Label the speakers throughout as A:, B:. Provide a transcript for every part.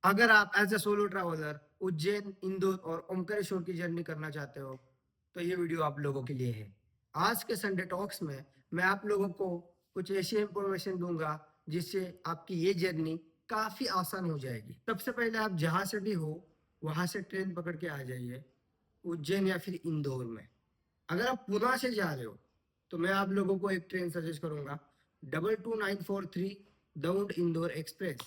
A: अगर आप as a solo traveller Ujjain, Indore और ओमकारेश्वर की जर्नी करना चाहते हो तो ये वीडियो आप लोगों के लिए है। आज के संडे टॉक्स में मैं आप लोगों को कुछ ऐसी इंफॉर्मेशन दूंगा जिससे आपकी ये जर्नी काफी आसान हो जाएगी। सबसे पहले आप जहां से भी हो वहां से ट्रेन पकड़ के आ जाइए उज्जैन या फिर इंदौर में। अगर आप पुणे से जा रहे हो तो मैं आप लोगों को एक ट्रेन सजेस्ट करूंगा, 22943 दौंड इंदौर एक्सप्रेस।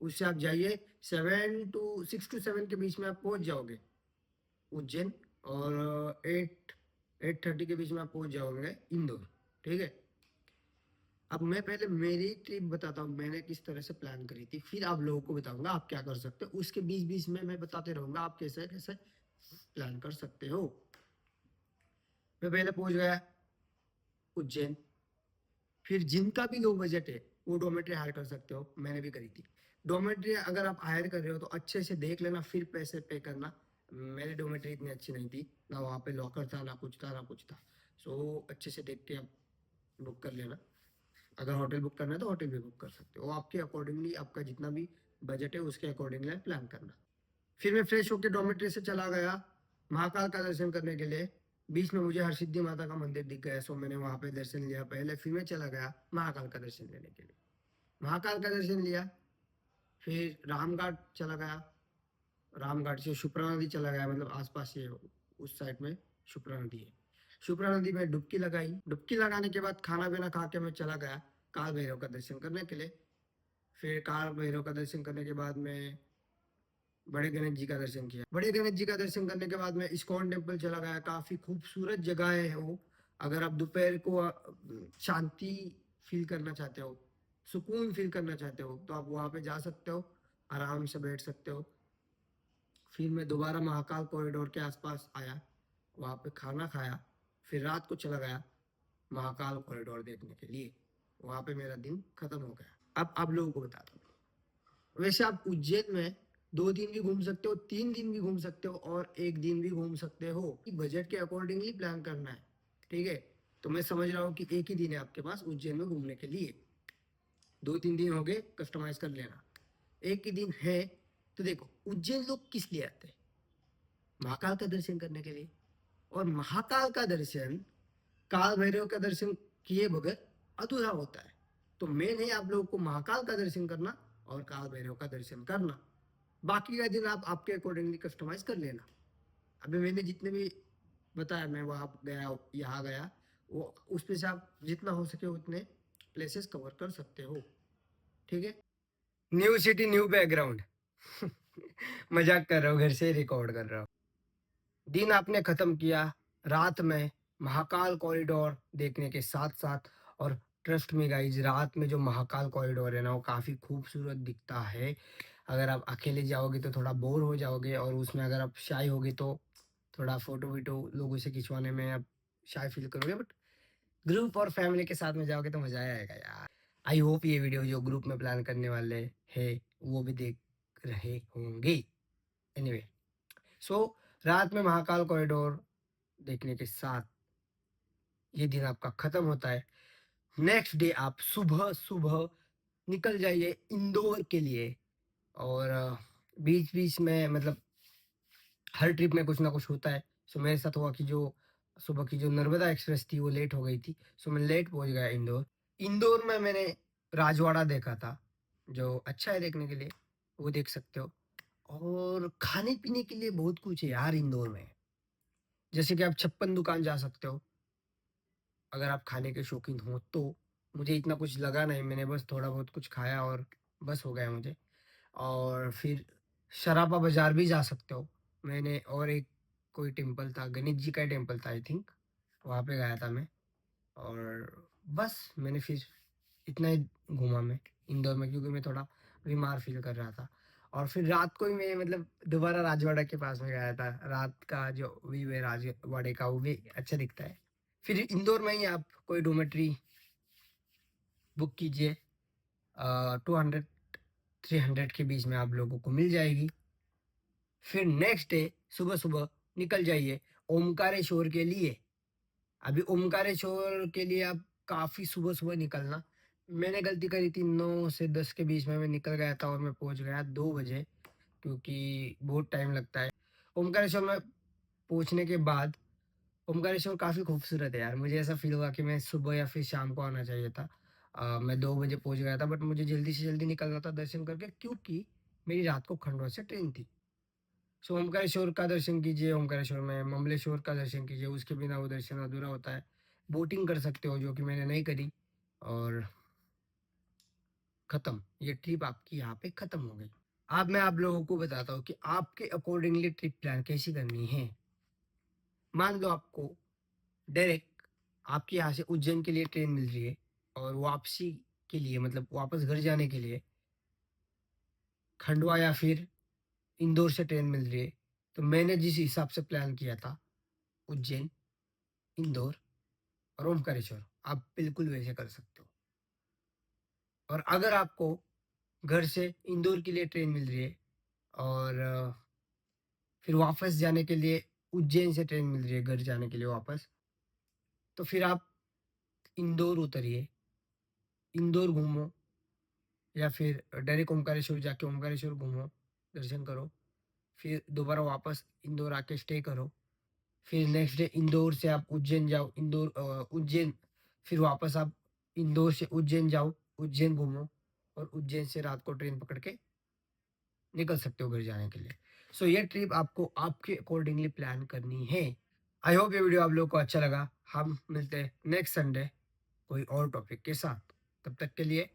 A: उससे आप जाइए, 6 to 7 के बीच में आप पहुंच जाओगे उज्जैन, और 8:30 के बीच में आप पहुंच जाओगे इंदौर। ठीक है। अब मैं पहले मेरी ट्रिप बताता हूँ, मैंने किस तरह से प्लान करी थी, फिर आप लोगों को बताऊंगा आप क्या कर सकते हो। उसके बीच बीच में मैं बताते रहूंगा आप कैसे कैसे प्लान कर सकते हो। मैं पहले पहुंच गया उज्जैन। फिर जिनका भी लो बजट है वो डोमेट्री हायर कर सकते हो, मैंने भी करी थी। डोमेट्री अगर आप हायर कर रहे हो तो अच्छे से देख लेना फिर पैसे पे करना। मेरी डोमेट्री इतनी अच्छी नहीं थी, ना वहाँ पे लॉकर था ना कुछ था ना कुछ था। सो अच्छे से देख के आप बुक कर लेना। अगर होटल बुक करना है तो होटल भी बुक कर सकते हो, आपके अकॉर्डिंगली आपका जितना भी बजट है उसके अकॉर्डिंगली प्लान करना। फिर मैं फ्रेश होकर डॉर्मेट्री से चला गया महाकाल का दर्शन करने के लिए। बीच में मुझे हरसिद्धि माता का मंदिर दिख गया, सो मैंने वहां पे दर्शन लिया पहले, फिर मैं चला गया महाकाल का दर्शन लेने के लिए। महाकाल का दर्शन लिया, फिर रामघाट चला गया। रामघाट से शुप्रा नदी चला गया, मतलब आसपास ये उस साइड में शुप्रा नदी है। शुप्रा नदी में डुबकी लगाई। डुबकी लगाने के बाद खाना पीना खा के मैं चला गया काल भैरव का दर्शन करने के लिए। फिर काल भैरव का दर्शन करने के बाद मैं बड़े गणेश जी का दर्शन किया। बड़े गणेश जी का दर्शन करने के बाद मैं इस्कॉन टेम्पल चला गया, काफी खूबसूरत जगह है वो। अगर आप दोपहर को शांति फील करना चाहते हो, सुकून फील करना चाहते हो तो आप वहां पे जा सकते हो, आराम से बैठ सकते हो। फिर मैं दोबारा महाकाल कॉरिडोर के आसपास आया, वहां पे खाना खाया, फिर रात को चला गया महाकाल कॉरिडोर देखने के लिए। वहां पे मेरा दिन खत्म हो गया। अब आप लोगों को बता दूं, वैसे आप उज्जैन में 2 दिन भी घूम सकते हो, 3 दिन भी घूम सकते हो और एक दिन भी घूम सकते हो। बजट के अकॉर्डिंगली प्लान करना है। ठीक है। तो मैं समझ रहा हूँ कि एक ही दिन है आपके पास उज्जैन में घूमने के लिए। 2-3 दिन हो गए, कस्टमाइज कर लेना। एक ही दिन है तो देखो, उज्जैन लोग किस लिए आते हैं? महाकाल का दर्शन करने के लिए। और महाकाल का दर्शन काल भैरव का दर्शन किए बगैर अधूरा होता है। तो मेन है आप लोगों को महाकाल का दर्शन करना और काल भैरव का दर्शन करना। बाकी का दिन आप आपके अकॉर्डिंगली कस्टमाइज कर लेना। अभी मैंने जितने भी बताया, मैं वहां गया यहाँ गया, वो उस पे से आप जितना हो सके उतने प्लेसेस कवर कर सकते हो। ठीक है। New city new background. मजाक कर रहा हूँ, घर से रिकॉर्ड कर रहा हूँ। दिन आपने खत्म किया रात में महाकाल कॉरिडोर देखने के साथ साथ। और ट्रस्ट में गाइज, रात में जो महाकाल कॉरिडोर है ना वो काफी खूबसूरत दिखता है। अगर आप अकेले जाओगे तो थोड़ा बोर हो जाओगे, और उसमें अगर आप शाय होगे तो थोड़ा फोटो वीटो लोगों से खिंचवाने में आप शाय फील करोगे। बट ग्रुप और फैमिली के साथ में जाओगे तो मजा आएगा यार। आई होप ये वीडियो जो ग्रुप में प्लान करने वाले हैं वो भी देख रहे होंगे। एनीवे, सो रात में महाकाल कॉरिडोर देखने के साथ ये दिन आपका खत्म होता है। नेक्स्ट डे आप सुबह सुबह निकल जाइए इंदौर के लिए। और बीच बीच में मतलब हर ट्रिप में कुछ ना कुछ होता है। सो मेरे साथ हुआ कि जो सुबह की जो नर्मदा एक्सप्रेस थी वो लेट हो गई थी, सो मैं लेट पहुंच गया इंदौर। इंदौर में मैंने राजवाड़ा देखा था, जो अच्छा है देखने के लिए, वो देख सकते हो। और खाने पीने के लिए बहुत कुछ है यार इंदौर में। जैसे कि आप 56 दुकान जा सकते हो अगर आप खाने के शौकीन हो तो। मुझे इतना कुछ लगा नहीं, मैंने बस थोड़ा बहुत कुछ खाया और बस हो गया मुझे। और फिर शराबा बाजार भी जा सकते हो। मैंने और एक कोई टेम्पल था, गणेश जी का टेम्पल था आई थिंक, वहाँ पे गया था मैं। और बस मैंने फिर इतना ही घूमा मैं इंदौर में, क्योंकि मैं थोड़ा बीमार फील कर रहा था। और फिर रात को ही मैं मतलब दोबारा राजवाड़ा के पास में गया था। रात का जो व्यू है राजवाड़े का वो भी अच्छा दिखता है। फिर इंदौर में ही आप कोई डोमेट्री बुक कीजिए, 200-300 के बीच में आप लोगों को मिल जाएगी। फिर नेक्स्ट डे सुबह सुबह निकल जाइए ओमकारेश्वर के लिए। अभी ओमकारेश्वर के लिए आप काफी सुबह सुबह निकलना। मैंने गलती करी थी, 9 से 10 के बीच में मैं निकल गया था और मैं पहुंच गया 2 बजे। क्योंकि बहुत टाइम लगता है। ओमकारेश्वर में पहुँचने के बाद ओमकारेश्वर काफ़ी खूबसूरत है यार। मुझे ऐसा फ़ील हुआ कि मैं सुबह या फिर शाम को आना चाहिए था। मैं 2 बजे पहुँच गया था, बट मुझे जल्दी से जल्दी निकलना था दर्शन करके, क्योंकि मेरी रात को खंडवा से ट्रेन थी। सो ओमकारेश्वर का दर्शन कीजिए, ओमकारेश्वर में ममलेश्वर का दर्शन कीजिए, उसके बिना वो दर्शन अधूरा होता है। बोटिंग कर सकते हो, जो कि मैंने नहीं करी, और खत्म, ये ट्रिप आपकी यहाँ पे खत्म हो गई। अब मैं आप लोगों को बताता हूँ कि आपके अकॉर्डिंगली ट्रिप प्लान कैसी करनी है। मान लो आपको डायरेक्ट आपके यहाँ से उज्जैन के लिए ट्रेन मिल रही है, और वापसी के लिए, मतलब वापस घर जाने के लिए, खंडवा या फिर इंदौर से ट्रेन मिल रही है। तो मैंने जिस हिसाब से प्लान किया था, उज्जैन, इंदौर और ओमकारेश्वर, आप बिल्कुल वैसे कर सकते हो। और अगर आपको घर से इंदौर के लिए ट्रेन मिल रही है, और फिर वापस जाने के लिए उज्जैन से ट्रेन मिल रही है घर जाने के लिए वापस, तो फिर आप इंदौर उतरिए, इंदौर घूमो, या फिर डायरेक्ट ओमकारेश्वर जाके ओमकारेश्वर घूमो, दर्शन करो, फिर दोबारा वापस इंदौर आके स्टे करो, फिर नेक्स्ट डे इंदौर से आप उज्जैन जाओ, उज्जैन, फिर वापस आप इंदौर से उज्जैन जाओ, उज्जैन घूमो, और उज्जैन से रात को ट्रेन पकड़ के निकल सकते हो घर जाने के लिए। सो ये ट्रिप आपको आपके अकॉर्डिंगली प्लान करनी है। आई होप ये वीडियो आप लोगों को अच्छा लगा। हम मिलते हैं नेक्स्ट संडे कोई और टॉपिक के साथ। तब तक के लिए